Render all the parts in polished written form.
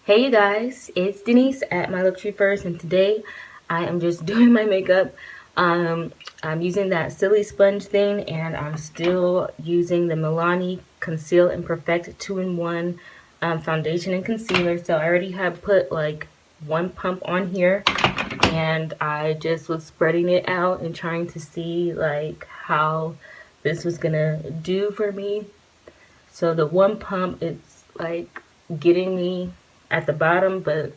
Hey you guys, it's Denise at My Luxury First, and today I am just doing my makeup. I'm using that silly sponge thing, and I'm still using the Milani Conceal and Perfect 2-in-1 foundation and concealer. So I already have put like one pump on here, and I just was spreading it out and trying to see like how this was gonna do for me. So the one pump, it's like getting me at the bottom, but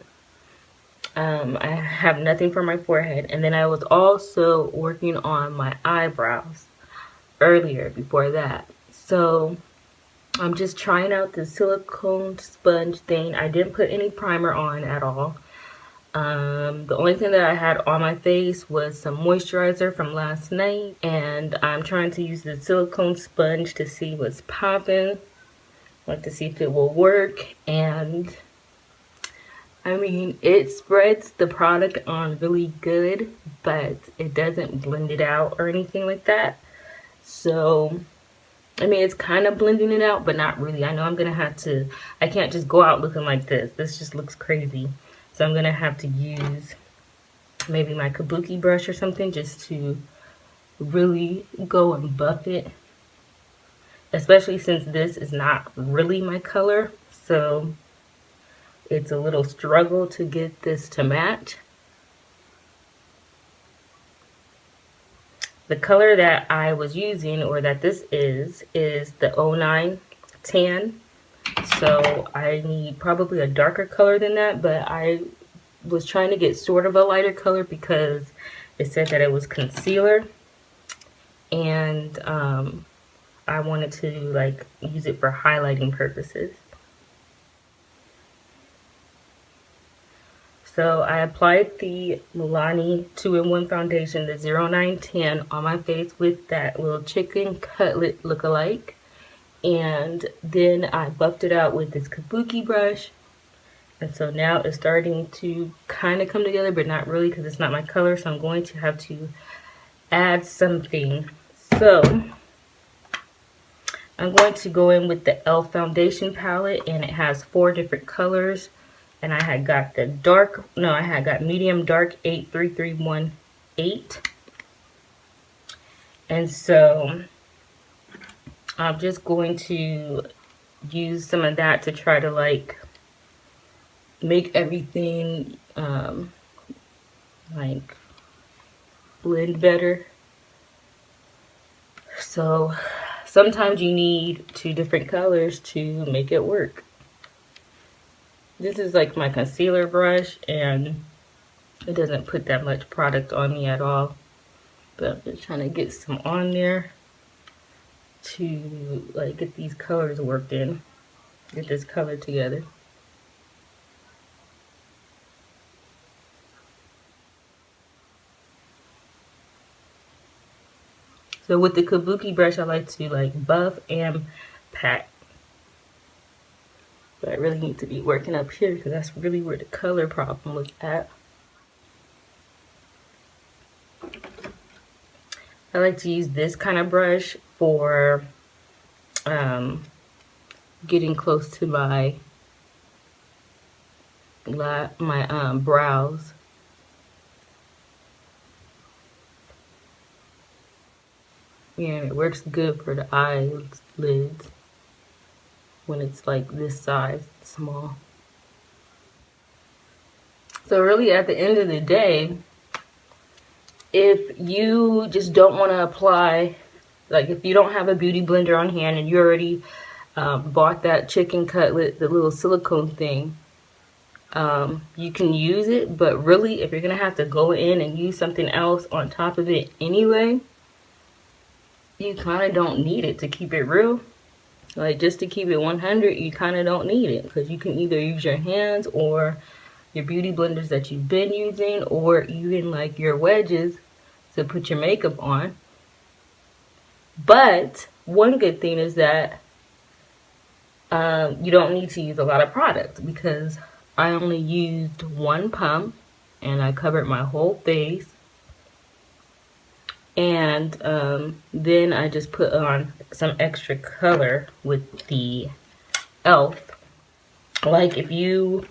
I have nothing for my forehead. And then I was also working on my eyebrows earlier before that. So I'm just trying out the silicone sponge thing. I didn't put any primer on at all. The only thing that I had on my face was some moisturizer from last night, and I'm trying to use the silicone sponge to see what's popping, like to see if it will work. And I mean, it spreads the product on really good, but it doesn't blend it out or anything like that. So, I mean, it's kind of blending it out, but not really. I know I'm going to have to, I can't just go out looking like this. This just looks crazy. So I'm going to have to use maybe my kabuki brush or something just to really go and buff it. Especially since this is not really my color. So it's a little struggle to get this to match. The color that I was using, or that this is the 09 tan. So I need probably a darker color than that, but I was trying to get sort of a lighter color because it said that it was concealer, and I wanted to like use it for highlighting purposes. So I applied the Milani 2-in-1 foundation, the 0910, on my face with that little chicken cutlet look-alike. And then I buffed it out with this kabuki brush. And so now it's starting to kind of come together, but not really because it's not my color. So I'm going to have to add something. So I'm going to go in with the e.l.f. foundation palette, and it has 4 different colors. And I had got the dark, no, I had got medium dark 83318. And so I'm just going to use some of that to try to like make everything like blend better. So sometimes you need 2 different colors to make it work. This is like my concealer brush, and it doesn't put that much product on me at all. But I'm just trying to get some on there to like get these colors worked in. Get this color together. So with the kabuki brush, I like to like buff and pat. But I really need to be working up here because that's really where the color problem was at. I like to use this kind of brush for getting close to my brows. Yeah, it works good for the eyelids when it's like this size, small. So really at the end of the day, if you just don't want to apply, like if you don't have a beauty blender on hand and you already bought that chicken cutlet, the little silicone thing, you can use it. But really, if you're going to have to go in and use something else on top of it anyway, you kind of don't need it, to keep it real. Like, just to keep it 100, you kind of don't need it, because you can either use your hands or your beauty blenders that you've been using, or even like your wedges to put your makeup on. But one good thing is that you don't need to use a lot of product, because I only used 1 pump and I covered my whole face. And then I just put on some extra color with the e.l.f. Like if you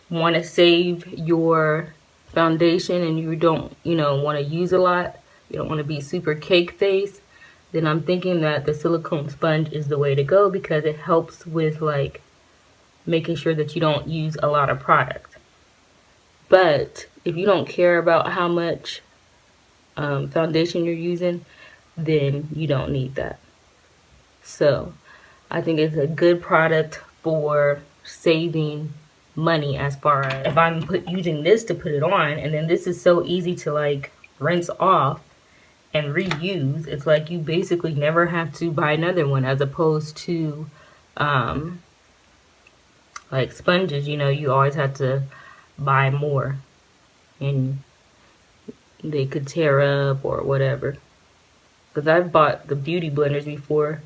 want to save your foundation and you don't, want to use a lot, you don't want to be super cake face, then I'm thinking that the silicone sponge is the way to go because it helps with like making sure that you don't use a lot of product. But if you don't care about how much foundation you're using, then you don't need that. So I think it's a good product for saving money, as far as if I'm using this to put it on, and then this is so easy to like rinse off and reuse. It's like you basically never have to buy another one, as opposed to like sponges, you always have to buy more and they could tear up or whatever. Because I've bought the beauty blenders before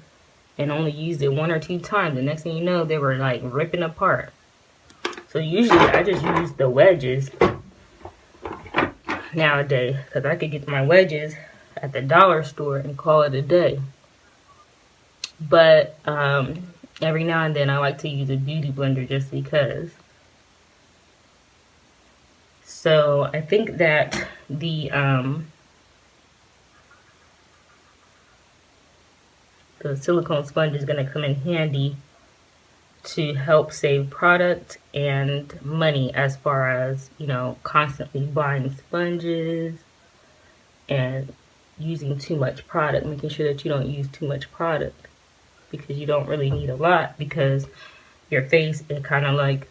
and only used it 1 or 2 times. The next thing you know, they were like ripping apart. So usually I just use the wedges nowadays, because I could get my wedges at the dollar store and call it a day. But every now and then I like to use a beauty blender just because. So I think that the silicone sponge is going to come in handy to help save product and money, as far as, constantly buying sponges and using too much product, making sure that you don't use too much product, because you don't really need a lot, because your face, it kind of like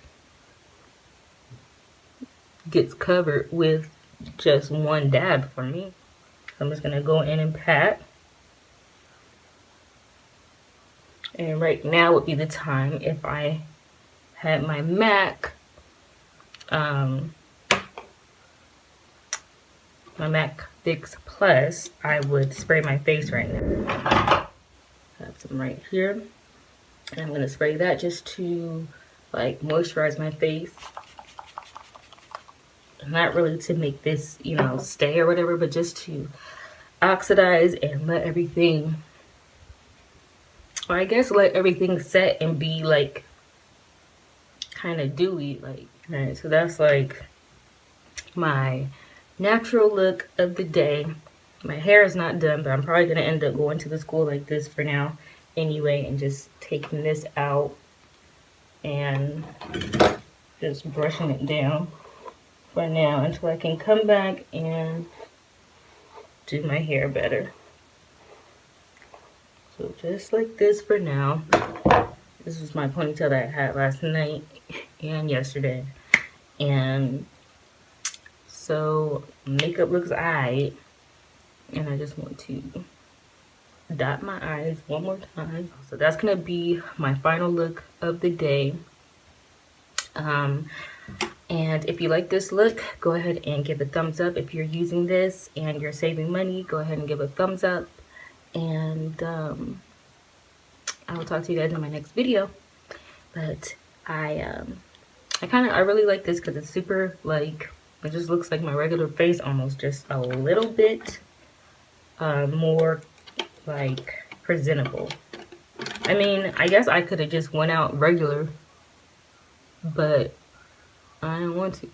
gets covered with just one dab for me. So I'm just going to go in and pat. And right now would be the time, if I had my MAC, my MAC Fix Plus, I would spray my face right now. I have some right here. And I'm going to spray that just to like moisturize my face. Not really to make this, stay or whatever, but just to oxidize and let everything, or I guess let everything set and be like kind of dewy. Like, alright, so that's like my natural look of the day. My hair is not done, but I'm probably going to end up going to the school like this for now anyway, and just taking this out and just brushing it down for now until I can come back and do my hair better. So just like this for now. This was my ponytail that I had last night and yesterday. And so makeup looks alright. And I just want to dot my eyes one more time. So that's gonna be my final look of the day. And if you like this look, go ahead and give a thumbs up. If you're using this and you're saving money, go ahead and give a thumbs up. And I will talk to you guys in my next video. But I really like this because it's super, like, it just looks like my regular face almost, just a little bit more like presentable. I mean, I guess I could have just went out regular, but I don't want to.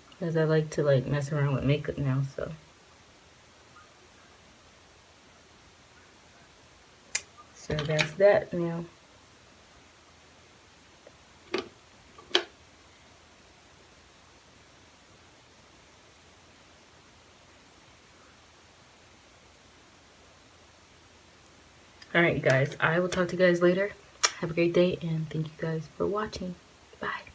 Because I like to like mess around with makeup now, so. So that's that now. Alright guys, I will talk to you guys later. Have a great day and thank you guys for watching. Bye.